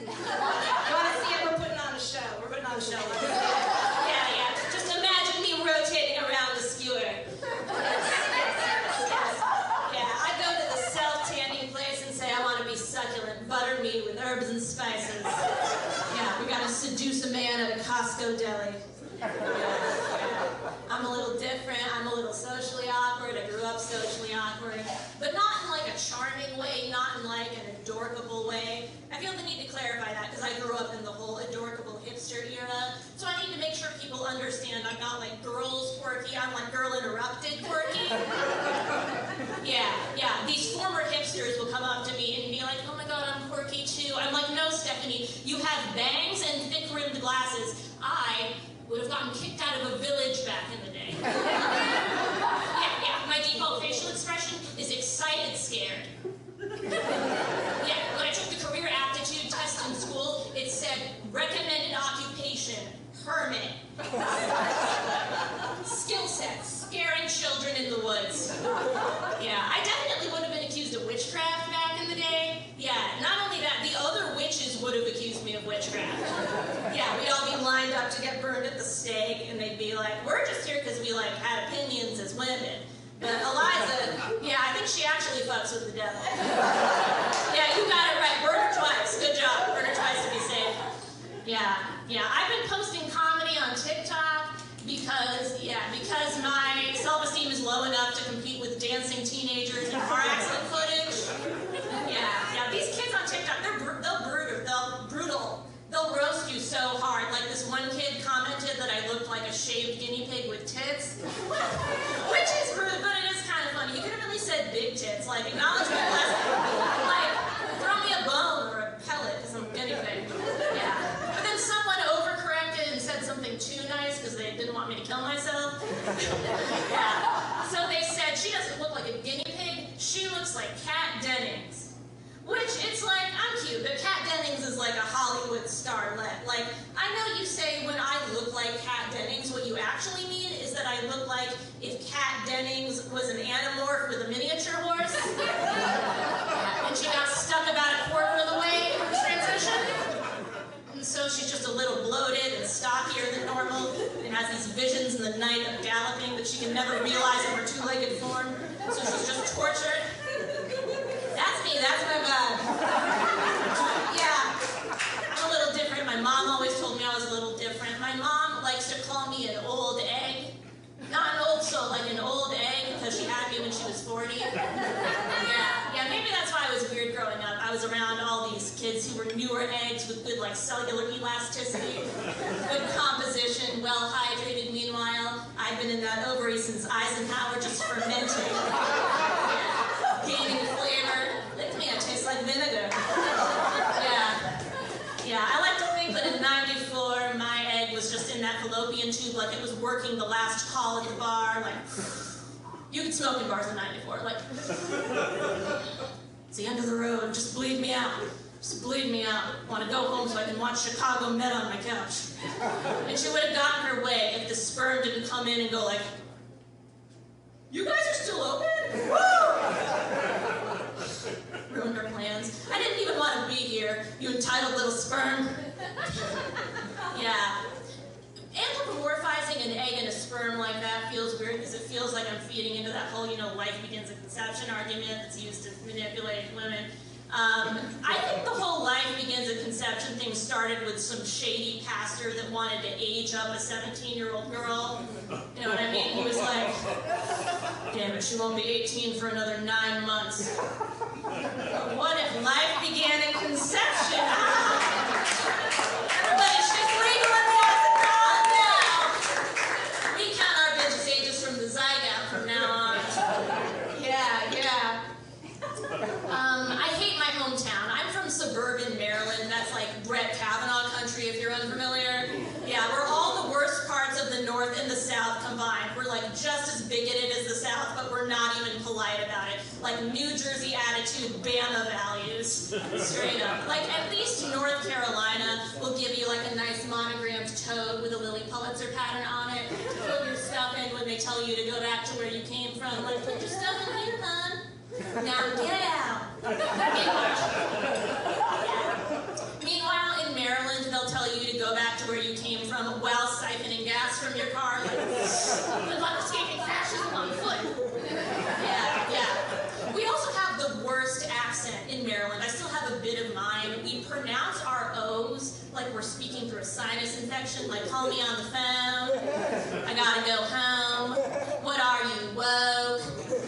You want to see it? We're putting on a show. We're putting on a show. Yeah. Just imagine me rotating around the skewer. Yes. Yeah, I go to the self-tanning place and say I want to be succulent, butter me with herbs and spices. Yeah, we got to seduce a man at a Costco deli. Yeah. I'm a little different. I'm a little socially awkward. I grew up socially awkward, but not in like a charming way, not in like an adorkable way. I feel the need to clarify that because I grew up in the whole adorkable hipster era, so I need to make sure people understand I'm not like girls quirky. I'm like girl interrupted quirky. Yeah. These former hipsters will come up to me and be like, "Oh my God, I'm quirky too." I'm like, "No, Stephanie, you have bangs and thick-rimmed glasses. I would have gotten kicked out of a village back in the day." Yeah, my default facial expression is excited, scared. Yeah, when I took the career aptitude test in school, it said recommended occupation, hermit. Skill set, scaring children in the woods. Yeah, I definitely would have been accused of witchcraft back in the day. Yeah, not only that, the other witches would have accused me of witchcraft. Yeah, we'd all be lined up to get burned at the stake, and they'd be like, "We're just here because we like had opinions as women." But Elyza, yeah, I think she actually fucks with the devil. Yeah, you got it right. Burn her twice. Good job. Burn her twice to be safe. Yeah. I've been posting comedy on TikTok because my self-esteem is low enough to compete with dancing teenagers and car accident footage. Yeah. These kids on TikTok, they'll brutal. They'll roast you so hard. Like this one kid commented that I looked like a shaved guinea pig with tits. Which is rude, but it is kind of funny. You could have at least said big tits, like acknowledge my blessing. Like, throw me a bone or a pellet because I'm a guinea pig. Yeah. But then someone overcorrected and said something too nice because they didn't want me to kill myself. Yeah. So they said, "She doesn't look like a guinea pig, she looks like Kat Dennings." Which, it's like, I'm cute, but Kat Dennings is like a Hollywood starlet. Like, I know you say when I look like Kat Dennings, what you actually mean is that I look like if Kat Dennings was an anamorph with a miniature horse. And she got stuck about a quarter of the way in transition. And so she's just a little bloated and stockier than normal and has these visions in the night of galloping that she can never realize in her two-legged form. So she's just tortured. That's me, that's my vibe. Yeah, I'm a little different. My mom always told me I was a little different. My mom likes to call me an old egg. Not an old soul, like an old egg, because she had me when she was 40. Yeah, maybe that's why I was weird growing up. I was around all these kids who were newer eggs with good, like, cellular elasticity, good composition, well-hydrated. Meanwhile, I've been in that ovary since Eisenhower, just fermenting. Gaining flavor. Look at me, I taste like vinegar. Yeah, I like to think that in '94, my egg was just in that fallopian tube, like it was working the last call at the bar, like, you could smoke in bars in '94, like, it's the end of the road, just bleed me out. Just bleed me out. Want to go home so I can watch Chicago Med on my couch. And she would have gotten her way if the sperm didn't come in and go like, "You guys are still open? Woo!" Ruined her plans. I didn't even want to be here, you entitled little sperm. Yeah. Anthropomorphizing an egg and a sperm like that feels weird because it feels like I'm feeding into that whole, life begins at conception argument that's used to manipulate women. I think the whole life begins at conception thing started with some shady pastor that wanted to age up a 17-year-old girl. You know what I mean? He was like, "Damn it, she won't be 18 for another 9 months." But what if life began at conception? Everybody, she's legal in the Oxycontin now. We count our bitches' ages from the zygote from now on. Yeah. I hate my hometown. I'm from suburban Maryland. That's like Brett Kavanaugh country, if you're unfamiliar. Yeah, we're all the worst parts of the North and the South combined. We're like just as bigoted as the South, but we're not even polite about it. Like New Jersey attitude, Bama values. Straight up. Like at least North Carolina will give you like a nice monogrammed toad with a Lily Pulitzer pattern on it. Put your stuff in when they tell you to go back to where you came from. Like, put your stuff in here, hon. Now get out. Yeah. Meanwhile, we're speaking through a sinus infection, like call me on the phone, I gotta go home, what are you, woke?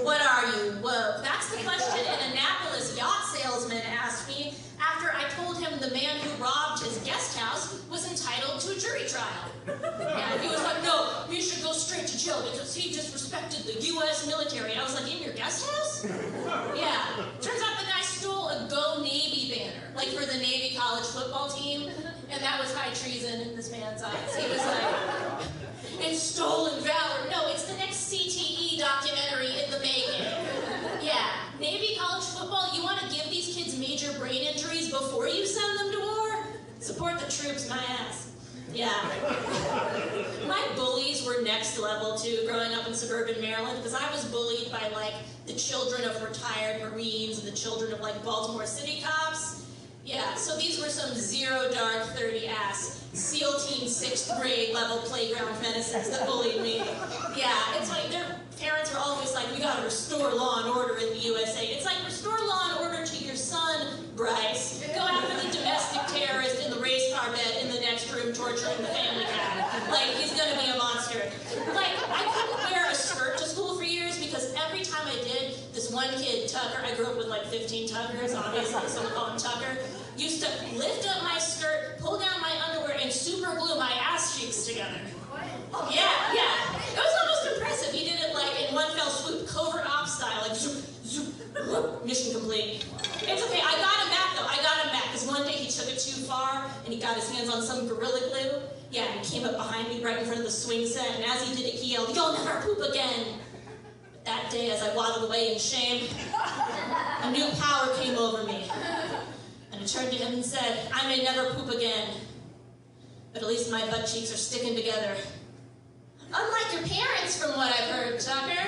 What are you, woke? That's the question an Annapolis yacht salesman asked me after I told him the man who robbed his guest house was entitled to a jury trial. And he was like, no, he should go straight to jail because he disrespected the U.S. military. I was like, in your guest house? Yeah. Turns out the guy stole a Go Navy banner, like for the Navy college football team, and that was high treason in this man's eyes. He was like, it's stolen valor. No, it's the next CTE documentary in the making. Yeah. Navy college football, you want to give these kids major brain injuries before you send them to war? Support the troops, my ass. Yeah. My bullies were next level too, growing up in suburban Maryland, because I was bullied by like the children of retired Marines and the children of like Baltimore City cops. Yeah, so these were some zero dark 30 ass SEAL Team 6th grade level playground menaces that bullied me. Yeah, it's like their parents were always like, we gotta restore law and order in the USA. It's like, restore law and order to your son, Bryce. Go after the domestic terrorist in the race car bed in the next room torturing the family cat. Like, he's gonna be a monster. Like, I couldn't wear a skirt to school for years because every time I did, this one kid, Tucker, I grew up with like 15 Tuckers, obviously, so we call him Tucker, used to lift up my skirt, pull down my underwear, and super glue my ass cheeks together. Yeah, yeah. It was almost impressive. He did it like in one fell swoop, covert ops style, like zoop, zoop, whoop, mission complete. It's okay, I got him back though, I got him back, because one day he took it too far, and he got his hands on some Gorilla Glue. Yeah, and he came up behind me right in front of the swing set, and as he did it, he yelled, you'll never poop again. But that day, as I waddled away in shame, a new power came over me. And I turned to him and said, I may never poop again, but at least my butt cheeks are sticking together. Unlike your parents, from what I've heard, Tucker.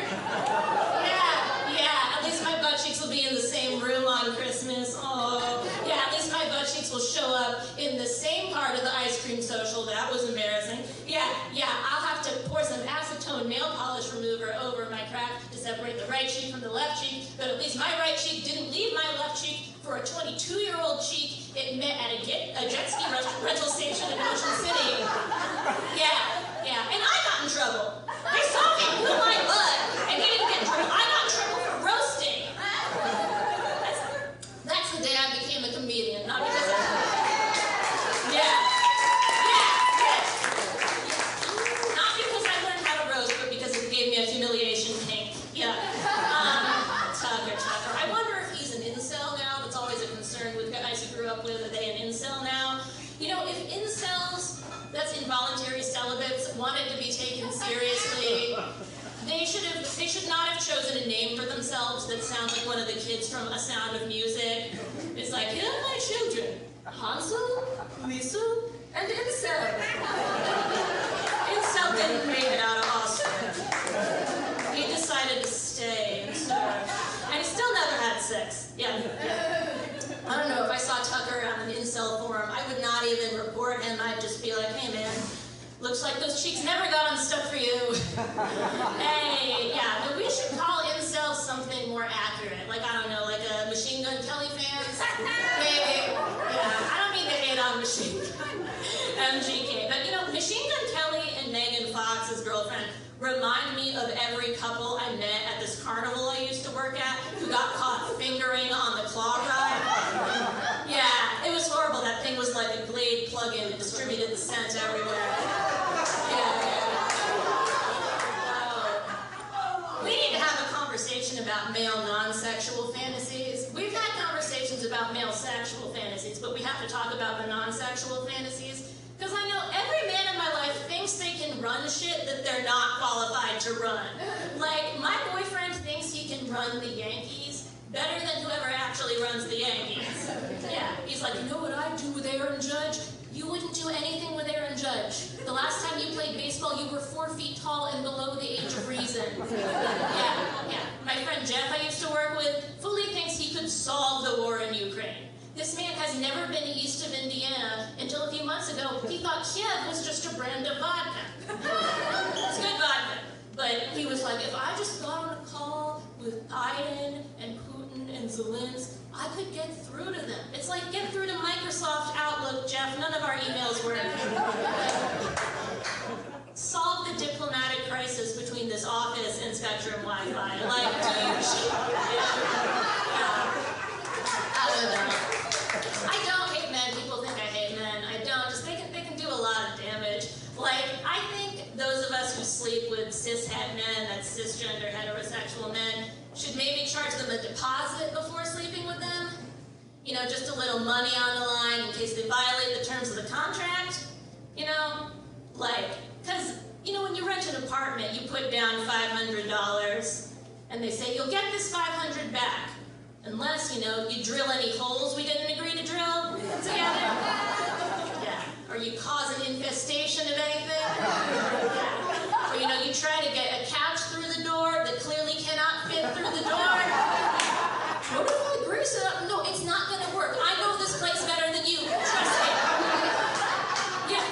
Yeah, at least my butt cheeks will be in the same room on Christmas. Oh, yeah, at least my butt cheeks will show up in the same part of the ice cream social. That was embarrassing. Yeah, I'll have to pour some acetone nail polish remover over my crack to separate the right cheek from the left cheek, but at least my right cheek didn't leave my left cheek for a 22-year-old cheek it met at a jet ski rental station in Ocean City. Yeah, and I got in trouble. They saw me pull my butt, and he didn't get in trouble. I got in trouble for roasting. That's the day I became a comedian, not because of Yeah. Not because I learned how to roast, but because it gave me a humiliation kink. Yeah. Tucker. I wonder if he's an incel now. That's always a concern with guys who grew up with. Are they an incel now? You know, if incels, that's involuntary celibates, wanted to be taken seriously, they should not have chosen a name for themselves that sounds like one of the kids from A Sound of Music. It's like, here are my children, Hansel, Liesel, and Incel. Incel didn't make it out of Austria. He decided to stay and serve. And he still never had sex. Yeah. I don't know, if I saw Tucker on an incel forum, I would not even report him. I'd just be like, hey man, looks like those cheeks never got unstuck for you. Hey, yeah, but we should call incels something more accurate. Like, I don't know, like a Machine Gun Kelly fans. Hey, yeah, I don't mean to hate on Machine Gun MGK, but you know, Machine Gun Kelly and Megan Fox's girlfriend remind me of every couple I met at this carnival I used to work at who got caught fingering on the claw ride. Yeah, it was horrible. That thing was like a Glade plug-in. It distributed the scent everywhere. We need to have a conversation about male non-sexual fantasies. We've had conversations about male sexual fantasies, but we have to talk about the non-sexual fantasies. Because I know every man in my life thinks they can run shit that they're not qualified to run. Like, my boyfriend thinks he can run the Yankees better than whoever actually runs the Yankees. Yeah, he's like, you know what I do with Aaron Judge? You wouldn't do anything with Aaron Judge. The last time you played baseball, you were 4 feet tall and below the age of reason. Yeah. My friend Jeff I used to work with fully thinks he could solve the war in Ukraine. This man has never been east of Indiana until a few months ago he thought Kiev was just a brand of vodka. It's good vodka. But he was like, if I just got on a call with Biden and Putin and Zelensky, I could get through to them. It's like, get through to Microsoft Outlook, Jeff. None of our emails God's word. Solve the diplomatic crisis between this office and Spectrum Wi-Fi. Like, dude, I don't know. I don't hate men. People think I hate men. I don't. Just they can do a lot of damage. Like, I think those of us who sleep with cishet men, that's cisgender heterosexual men, should maybe charge them a deposit before sleeping with them. You know, just a little money on the line in case they violate the terms of the contract. You know, like, because, you know, when you rent an apartment, you put down $500, and they say, you'll get this $500 back, unless, you know, you drill any holes we didn't agree to drill together. Yeah. Or you cause an infestation of anything. Yeah. Or, you know, you try to get a couch through the door that clearly cannot fit through the door. What if I grease it up? No, it's not going to work. I know this place better than you. Trust me. Yeah.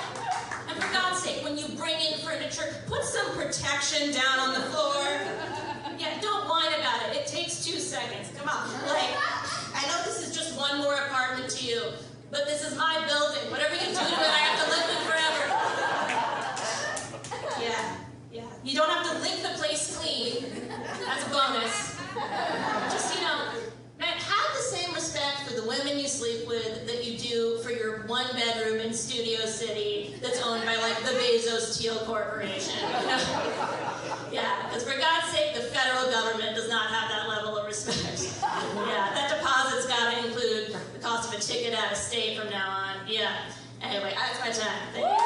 And for God's sake, when you bring in furniture, put some protection down on the floor. Yeah, don't whine about it. It takes 2 seconds. Come on. Like, I know this is just one more apartment to you, but this is my building. Whatever you do to it, I have to live with forever. Yeah. You don't have to lick the place clean. That's a bonus. Just, you know, man, have the same respect for the women you sleep with that you do for your one bedroom in Studio City that's owned by, like, the Bezos Steel Corporation. You know? Yeah, because for God's sake, the federal government does not have that level of respect. Yeah, that deposit's got to include the cost of a ticket out of state from now on. Yeah. Anyway, that's my time. Thank you.